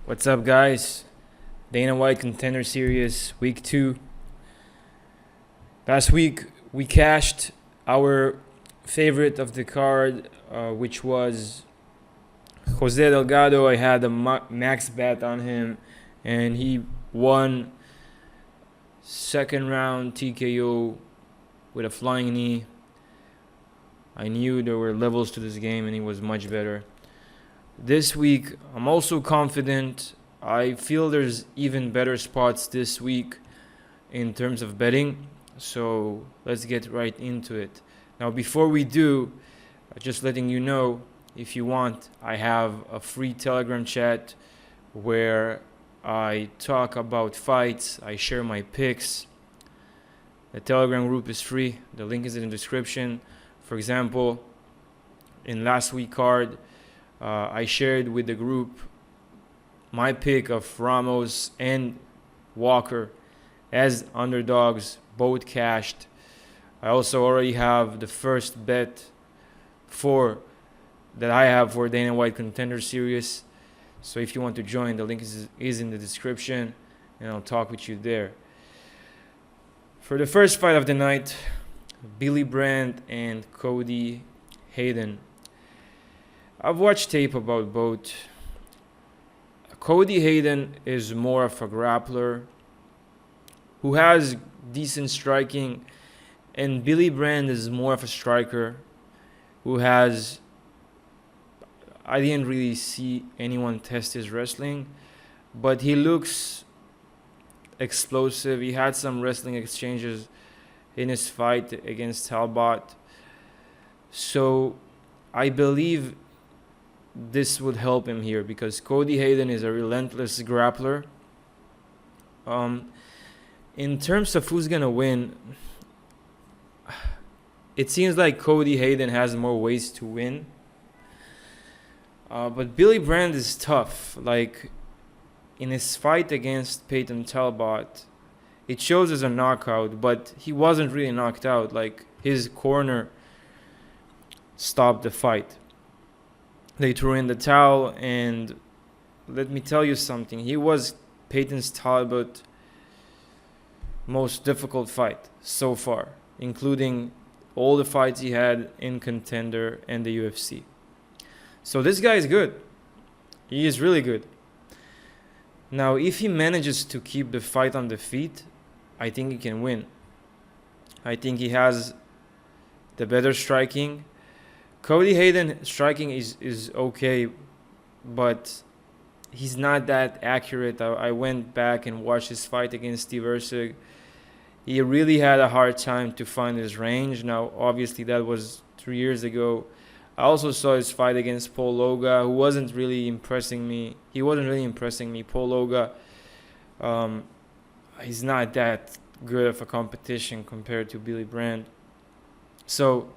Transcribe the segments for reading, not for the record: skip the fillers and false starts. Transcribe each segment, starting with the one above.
What's up, guys? Dana White Contender Series, Week 2. Last week, we cashed our favorite of the card, which was Jose Delgado. I had a max bet on him, and he won second round TKO with a flying knee. I knew there were levels to this game, and he was much better. This week, I'm also confident. I feel there's even better spots this week in terms of betting. So let's get right into it. Now, before we do, just letting you know, if you want, I have a free Telegram chat where I talk about fights. I share my picks. The Telegram group is free. The link is in the description. For example, in last week's card, I shared with the group my pick of Ramos and Walker as underdogs, both cashed. I also already have the first bet that I have for Dana White Contender Series. So if you want to join, the link is in the description, and I'll talk with you there. For the first fight of the night, Billy Brand and Cody Haddon. I've watched tape about both. Cody Haddon is more of a grappler who has decent striking, and Billy Brand is more of a striker who has... I didn't really see anyone test his wrestling, but he looks explosive. He had some wrestling exchanges in his fight against Talbot. So I believe this would help him here because Cody Haddon is a relentless grappler. In terms of who's gonna win, it seems like Cody Haddon has more ways to win. But Billy Brand is tough. Like in his fight against Peyton Talbot, it shows as a knockout, but he wasn't really knocked out. Like his corner stopped the fight. They threw in the towel, and let me tell you something. He was Peyton's Talbot most difficult fight so far, including all the fights he had in Contender and the UFC. So this guy is good. He is really good. Now, if he manages to keep the fight on the feet, I think he can win. I think he has the better striking. Cody Haddon striking is okay, but he's not that accurate. I went back and watched his fight against Steve Erceg. He really had a hard time to find his range. Now, obviously, that was 3 years ago. I also saw his fight against Paul Loga, who wasn't really impressing me. He wasn't really impressing me. Paul Loga, he's not that good of a competition compared to Billy Brand. So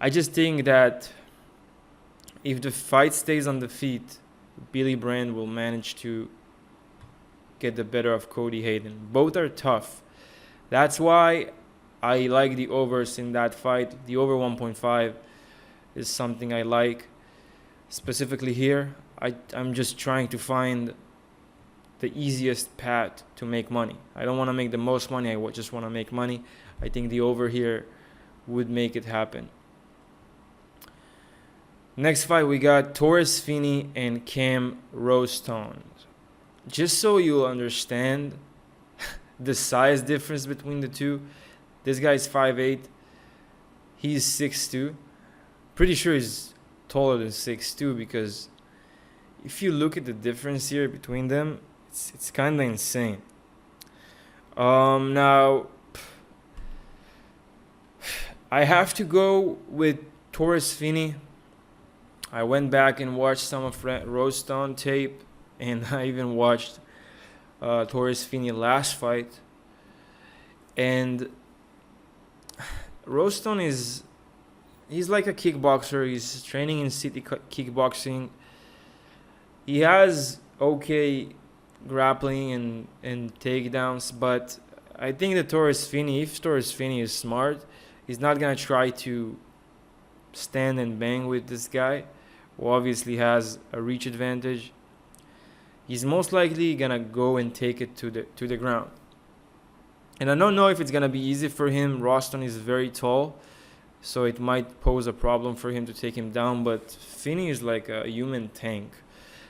I just think that if the fight stays on the feet, Billy Brand will manage to get the better of Cody Haddon. Both are tough. That's why I like the overs in that fight. The over 1.5 is something I like. Specifically here, I'm just trying to find the easiest path to make money. I don't want to make the most money. I just want to make money. I think the over here would make it happen. Next fight, we got Torrez, Finney, and Cam Rowston. Just so you'll understand the size difference between the two, this guy's 5'8", he's 6'2". Pretty sure he's taller than 6'2", because if you look at the difference here between them, it's kind of insane. Now, I have to go with Torrez Finney. I went back and watched some of Rowston tape, and I even watched Torrez Finney last fight. And Rowston he's like a kickboxer. He's training in city kickboxing. He has okay grappling and takedowns, but I think that if Torrez Finney is smart, he's not gonna try to stand and bang with this guy, who obviously has a reach advantage. he's most likely gonna go and take it to the ground. And I don't know if it's gonna be easy for him. Rowston is very tall, so it might pose a problem for him to take him down. But Finney is like a human tank,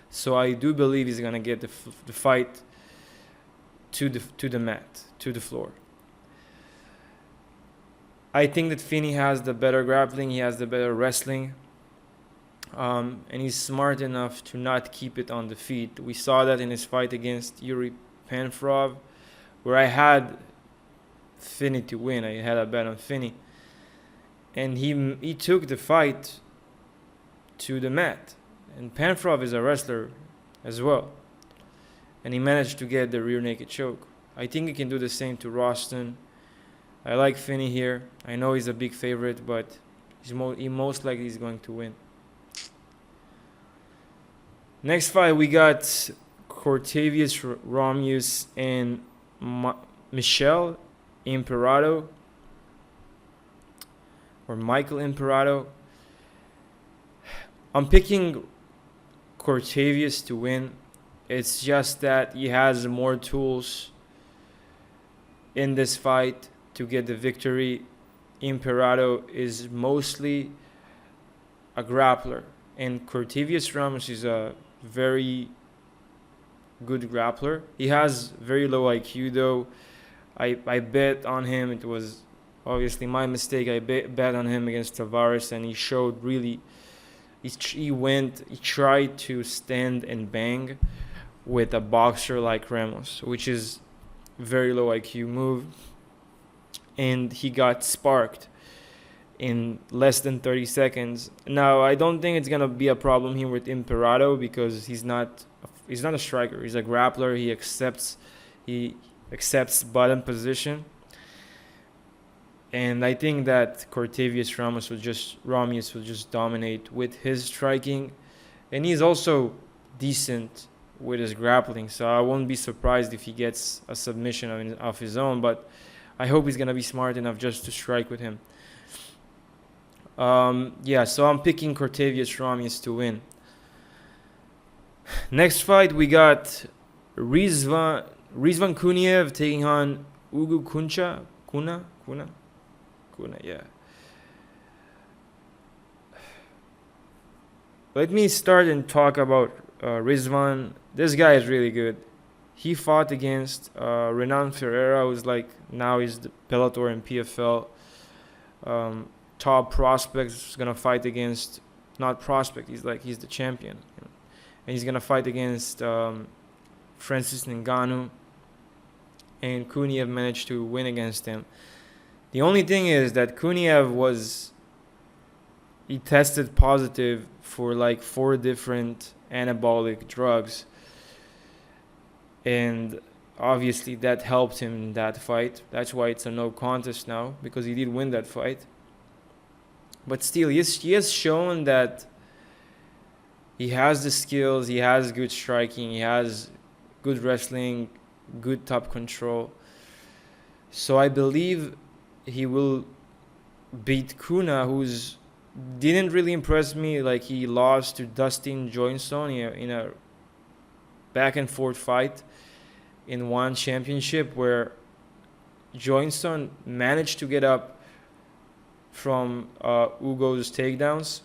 so I do believe he's gonna get the fight to the mat, to the floor. I think that Finney has the better grappling, he has the better wrestling, and he's smart enough to not keep it on the feet. We saw that in his fight against Yuri Panfrov, where I had Finney to win. I had a bet on Finney, and he took the fight to the mat. And Panfrov is a wrestler as well, and he managed to get the rear naked choke. I think he can do the same to Rowston. I like Finney here. I know he's a big favorite, but he most likely is going to win. Next fight, we got Cortavious, Romious, and Michel Imperato, or Michael Imperato. I'm picking Cortavious to win. It's just that he has more tools in this fight to get the victory. Imperato is mostly a grappler, and Cortavious Ramos is a very good grappler. He has very low IQ though. I bet on him. It was obviously my mistake. I bet on him against Tavares, and he showed really. He tried to stand and bang with a boxer like Ramos, which is very low IQ move, and he got sparked in less than 30 seconds. Now, I don't think it's gonna be a problem here with Imperato because he's not a striker. He's a grappler. He accepts bottom position, and I think that Cortavious Romious will just dominate with his striking, and he's also decent with his grappling, so I won't be surprised if he gets a submission of his own, but I hope he's gonna be smart enough just to strike with him. So I'm picking Cortavious Romious to win. Next fight, we got Rizvan Kuniev taking on Hugo Cunha, yeah. Let me start and talk about Rizvan. This guy is really good. He fought against Renan Ferreira, who's now he's the Bellator and PFL top prospect. He's gonna fight against, not prospect, he's the champion, and he's gonna fight against Francis Ngannou, and Kuniev managed to win against him. The only thing is that Kuniev he tested positive for 4 different anabolic drugs, and obviously that helped him in that fight. That's why it's a no contest now, because he did win that fight. But still, he has shown that he has the skills, he has good striking, he has good wrestling, good top control. So I believe he will beat Cunha, who's didn't really impress me. He lost to Dustin Johnson in a back and forth fight in one championship, where Johnson managed to get up from Hugo's takedowns,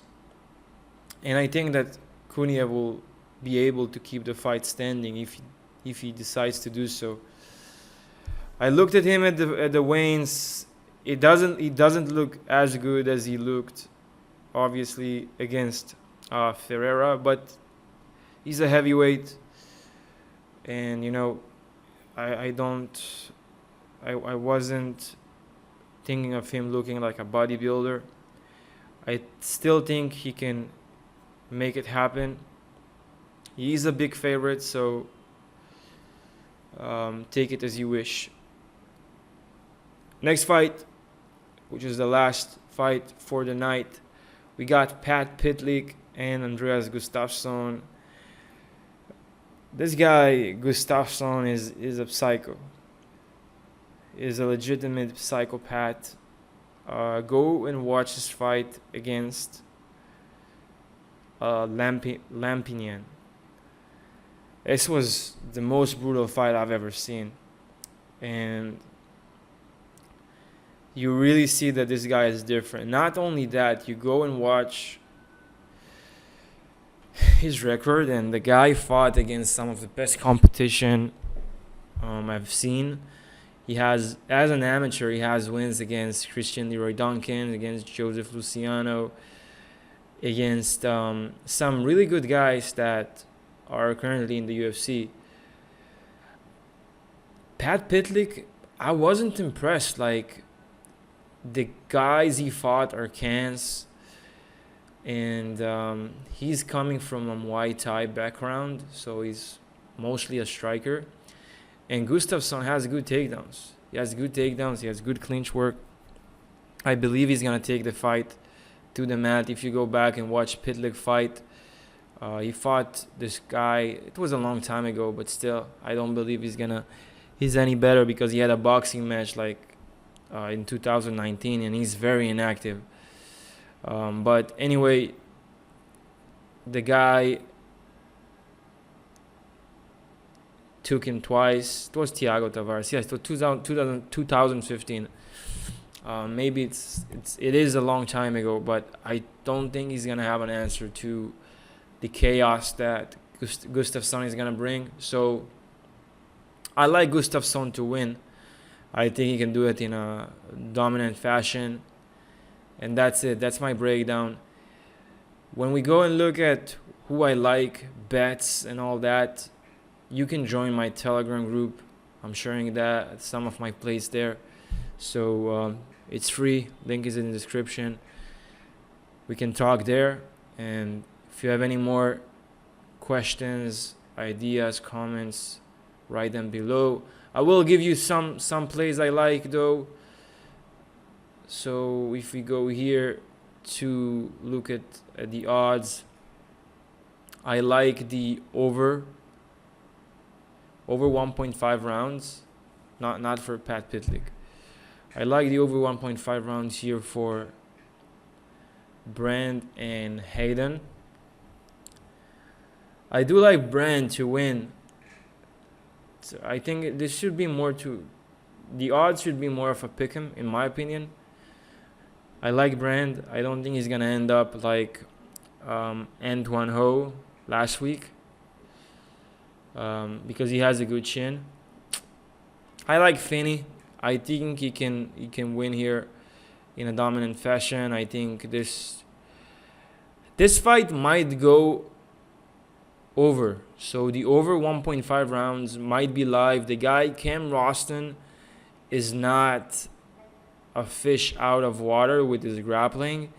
and I think that Cunha will be able to keep the fight standing if he decides to do so. I looked at him at the weigh-ins. It doesn't look as good as he looked, obviously, against Ferreira, but he's a heavyweight, and I wasn't thinking of him looking like a bodybuilder. I still think he can make it happen. He's a big favorite, so take it as you wish. Next fight, which is the last fight for the night, we got Pytlik and Andreas Gustafsson. This guy, Gustafsson, is a psycho. Is a legitimate psychopath. Go and watch his fight against Lampinian. This was the most brutal fight I've ever seen. And you really see that this guy is different. Not only that, you go and watch his record, and the guy fought against some of the best competition I've seen. He has, as an amateur, he has wins against Christian Leroy Duncan, against Joseph Luciano, against some really good guys that are currently in the UFC. Pat Pytlik, I wasn't impressed. Like, the guys he fought are cans, and he's coming from a Muay Thai background, so he's mostly a striker. And Gustafsson has good takedowns. He has good clinch work. I believe he's going to take the fight to the mat. If you go back and watch Pytlik fight, he fought this guy. It was a long time ago, but still, I don't believe he's any better, because he had a boxing match in 2019, and he's very inactive. But anyway, the guy took him twice. It was Thiago Tavares. Yes, it was 2015. Maybe it is a long time ago, but I don't think he's gonna have an answer to the chaos that Gustafsson is gonna bring. So I like Gustafsson to win. I think he can do it in a dominant fashion, and that's it. That's my breakdown. When we go and look at who I like, bets and all that, you can join my Telegram group. I'm sharing that, some of my plays there. So it's free. Link is in the description. We can talk there. And if you have any more questions, ideas, comments, write them below. I will give you some plays I like, though. So if we go here to look at the odds, I like the over 1.5 rounds, not for Pat Pytlik. I like the over 1.5 rounds here for Brand and Haddon. I do like Brand to win. So I think this should be the odds should be more of a pick'em, in my opinion. I like Brand. I don't think he's gonna end up like Antoine Ho last week, because he has a good chin. I like Finney. I think he can win here in a dominant fashion. I think this fight might go over. So the over 1.5 rounds might be live. The guy Cam Rowston is not a fish out of water with his grappling,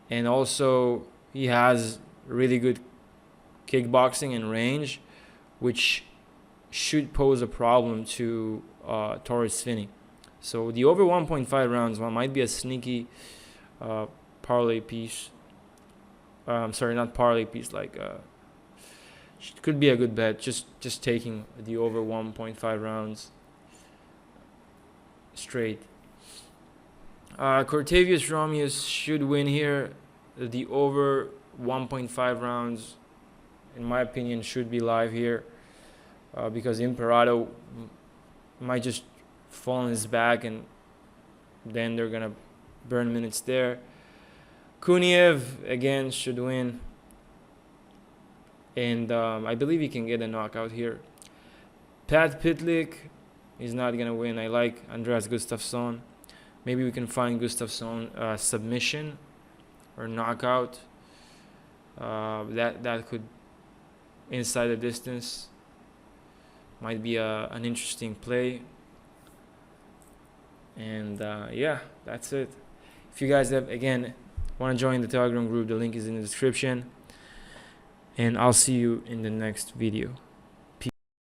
and also he has really good kickboxing and range, which should pose a problem to Torrez Finney. So the over 1.5 rounds might be a sneaky parlay piece. Sorry, not parlay piece. Could be a good bet. Just taking the over 1.5 rounds straight. Cortavious Romious should win here. The over 1.5 rounds, in my opinion, should be live here, because Imperato might just fall on his back, and then they're gonna burn minutes there. Kuniev again should win, and I believe he can get a knockout here. Pat Pytlik is not gonna win. I like Andreas Gustafsson. Maybe we can find Gustafsson submission or knockout. That could, inside the distance, might be an interesting play. And yeah, that's it. If you guys want to join the Telegram group, the link is in the description. And I'll see you in the next video.